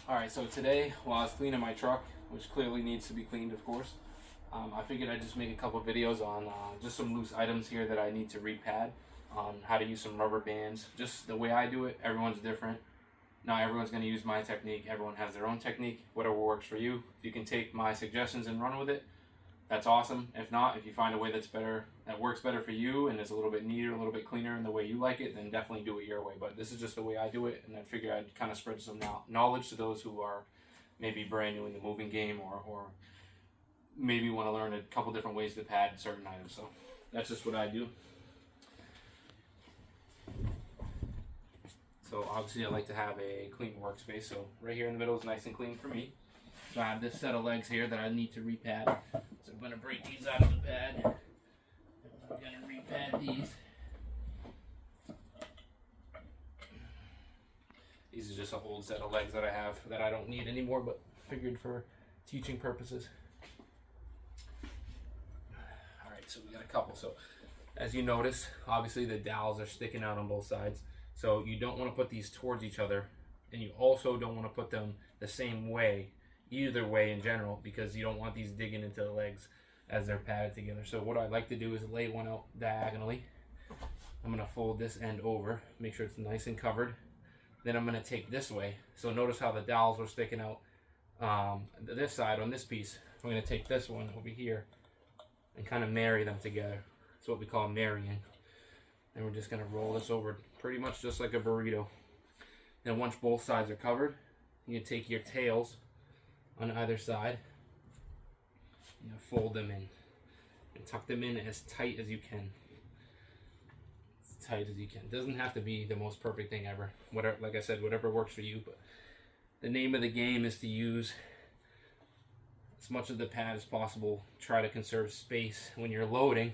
Alright, so today, while I was cleaning my truck, which clearly needs to be cleaned, of course, I figured I'd just make a couple videos on just some loose items here that I need to repad, on how to use some rubber bands. Just the way I do it, everyone's different. Not everyone's going to use my technique. Everyone has their own technique, whatever works for you. If you can take my suggestions and run with it, that's awesome. If not, if you find a way that's better, that works better for you and is a little bit neater, a little bit cleaner in the way you like it, then definitely do it your way. But this is just the way I do it, and I figured I'd kind of spread some knowledge to those who are maybe brand new in the moving game, or maybe want to learn a couple different ways to pad certain items. So that's just what I do. So obviously I like to have a clean workspace. So right here in the middle is nice and clean for me. So I have this set of legs here that I need to repad. So I'm going to break these out of the pad. I'm going to repad these. These are just an old set of legs that I have that I don't need anymore, but figured for teaching purposes. Alright, so we got a couple. So as you notice, obviously the dowels are sticking out on both sides. So you don't want to put these towards each other, and you also don't want to put them the same way, either way in general, because you don't want these digging into the legs as they're padded together. So what I like to do is lay one out diagonally. I'm going to fold this end over, make sure it's nice and covered. Then I'm going to take this way. So notice how the dowels are sticking out this side on this piece. I'm going to take this one over here and kind of marry them together. That's what we call marrying. And we're just going to roll this over pretty much just like a burrito. And once both sides are covered, you take your tails on either side, fold them in and tuck them in as tight as you can. As tight as you can. Doesn't have to be the most perfect thing ever. Whatever, like I said, whatever works for you. But the name of the game is to use as much of the pad as possible. Try to conserve space when you're loading.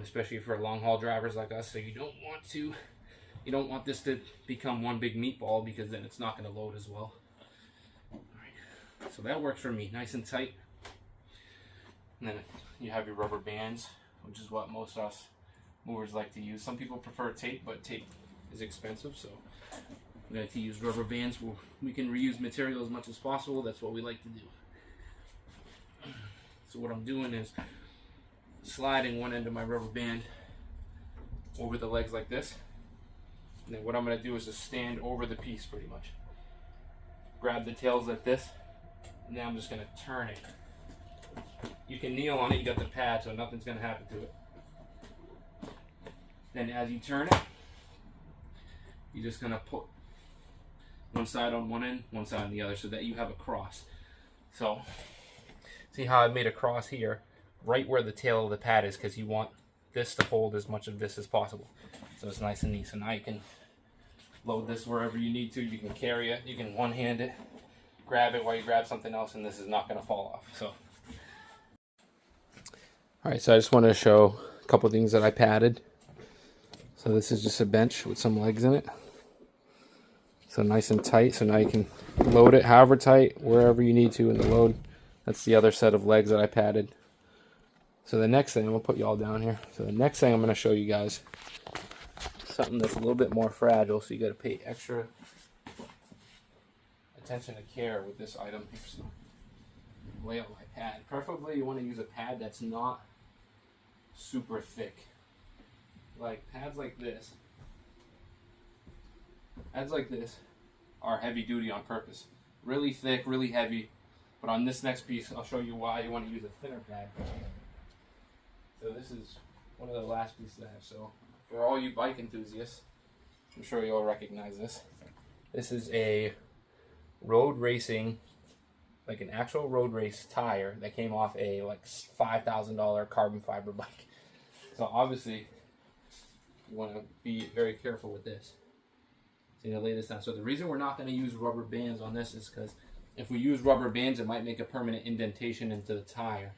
Especially for long haul drivers like us, so you don't want this to become one big meatball, because then it's not going to load as well. Alright, so that works for me, nice and tight. And then you have your rubber bands, which is what most us movers like to use. Some people prefer tape, but tape is expensive, so we like to use rubber bands. We can reuse material as much as possible. That's what we like to do. So what I'm doing is sliding one end of my rubber band over the legs like this, and then what I'm going to do is just stand over the piece pretty much, grab the tails like this, and now I'm just going to turn it. You can kneel on it, you got the pad, so nothing's going to happen to it. Then as you turn it, you're just going to put one side on one end, one side on the other, so that you have a cross. So see how I made a cross here right where the tail of the pad is, because you want this to hold as much of this as possible. So it's nice and neat. So now you can load this wherever you need to. You can carry it. You can one-hand it, grab it while you grab something else, and this is not going to fall off. So, all right, so I just wanted to show a couple things that I padded. So this is just a bench with some legs in it. So nice and tight. So now you can load it however tight, wherever you need to in the load. That's the other set of legs that I padded. So the next thing, I'm going to put you all down here. So the next thing I'm going to show you guys, something that's a little bit more fragile, so you got to pay extra attention to care with this item here. So lay out my pad. Preferably you want to use a pad that's not super thick. Like pads like this. Pads like this are heavy duty on purpose. Really thick, really heavy. But on this next piece, I'll show you why you want to use a thinner pad. So this is one of the last pieces I have. So for all you bike enthusiasts, I'm sure you all recognize this. This is a road racing, like an actual road race tire that came off a like $5,000 carbon fiber bike. So obviously you want to be very careful with this. So you lay this down. So the reason we're not going to use rubber bands on this is because if we use rubber bands, it might make a permanent indentation into the tire,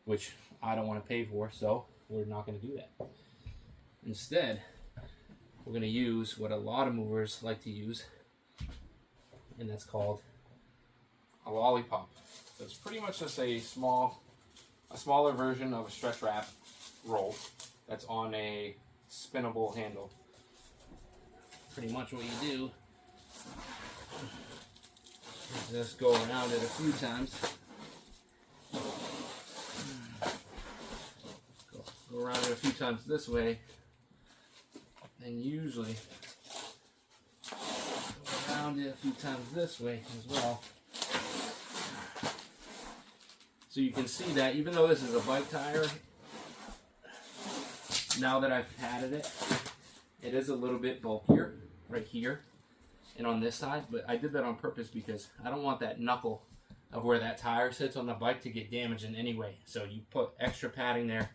which I don't want to pay for, so we're not going to do that. Instead, we're going to use what a lot of movers like to use, and that's called a lollipop. So it's pretty much just a smaller version of a stretch wrap roll that's on a spinnable handle. Pretty much what you do Just go around it a few times. Go around it a few times this way, and usually go around it a few times this way as well. So you can see that even though this is a bike tire, now that I've padded it, it is a little bit bulkier right here and on this side, but I did that on purpose because I don't want that knuckle of where that tire sits on the bike to get damaged in any way. So you put extra padding there.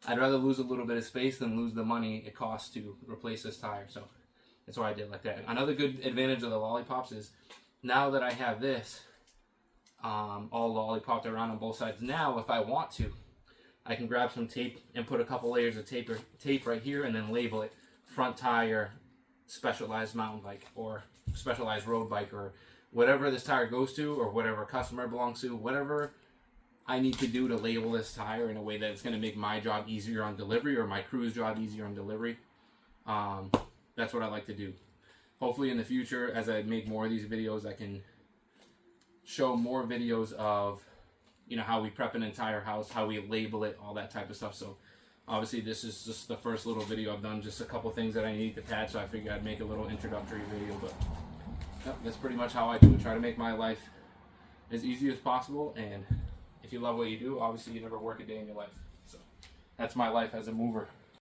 I'd rather lose a little bit of space than lose the money it costs to replace this tire. So that's why I did like that. Another good advantage of the lollipops is now that I have this all lollipopped around on both sides, now if I want to, I can grab some tape and put a couple layers of tape right here and then label it front tire Specialized mountain bike or Specialized road bike or whatever this tire goes to or whatever customer belongs to, whatever I need to do to label this tire in a way that it's going to make my job easier on delivery or my crew's job easier on delivery. That's what I like to do. Hopefully in the future, as I make more of these videos, I can show more videos of, you know, how we prep an entire house, how we label it, all that type of stuff. So obviously this is just the first little video I've done, just a couple things that I need to pad, so I figured I'd make a little introductory video. But yep, that's pretty much how I do it. Try to make my life as easy as possible, and if you love what you do, obviously you never work a day in your life. So that's my life as a mover.